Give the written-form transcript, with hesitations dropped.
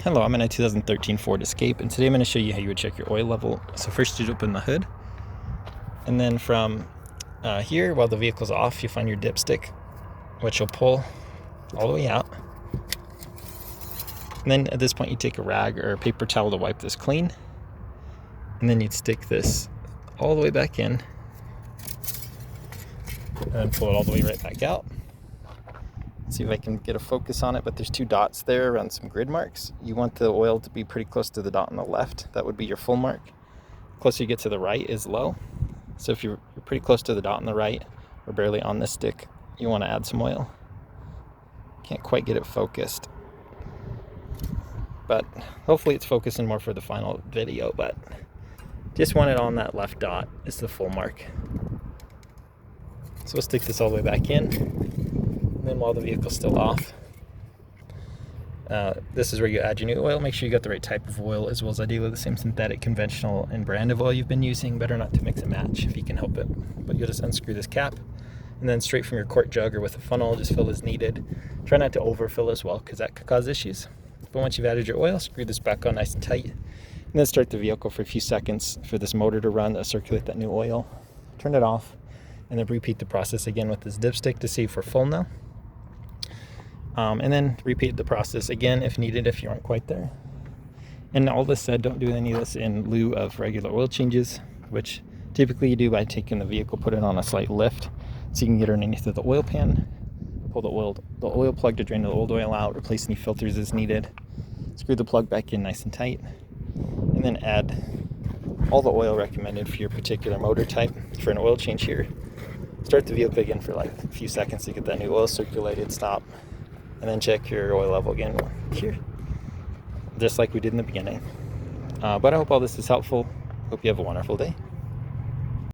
Hello, I'm in a 2013 Ford Escape, and today I'm going to show you how you would check your oil level. So first you'd open the hood, and then from here, while the vehicle's off, you find your dipstick, which you'll pull all the way out. And then at this point you take a rag or a paper towel to wipe this clean, and then you'd stick this all the way back in, and then pull it all the way right back out. See if I can get a focus on it, but there's two dots there around some grid marks. You want the oil to be pretty close to the dot on the left. That would be your full mark. The closer you get to the right is low. So if you're pretty close to the dot on the right, or barely on this stick, you want to add some oil. Can't quite get it focused, but hopefully it's focusing more for the final video, but just want it on that left dot is the full mark. So we'll stick this all the way back in. And then while the vehicle's still off, this is where you add your new oil. Make sure you got the right type of oil, as well as ideally the same synthetic, conventional, and brand of oil you've been using. Better not to mix and match if you can help it. But you'll just unscrew this cap, and then straight from your quart jug or with a funnel, just fill as needed. Try not to overfill as well, because that could cause issues. But once you've added your oil, screw this back on nice and tight, and then start the vehicle for a few seconds for this motor to run, to circulate that new oil. Turn it off, and then repeat the process again with this dipstick to see if we're full now. And then repeat the process again if needed, if you aren't quite there. And all this said, don't do any of this in lieu of regular oil changes, which typically you do by taking the vehicle, put it on a slight lift so you can get underneath of the oil pan, pull the oil plug to drain the old oil out, replace any filters as needed, screw the plug back in nice and tight, and then add all the oil recommended for your particular motor type. For an oil change here, start the vehicle again for like a few seconds to get that new oil circulated, stop, and then check your oil level again here, just like we did in the beginning. But I hope all this is helpful. Hope you have a wonderful day.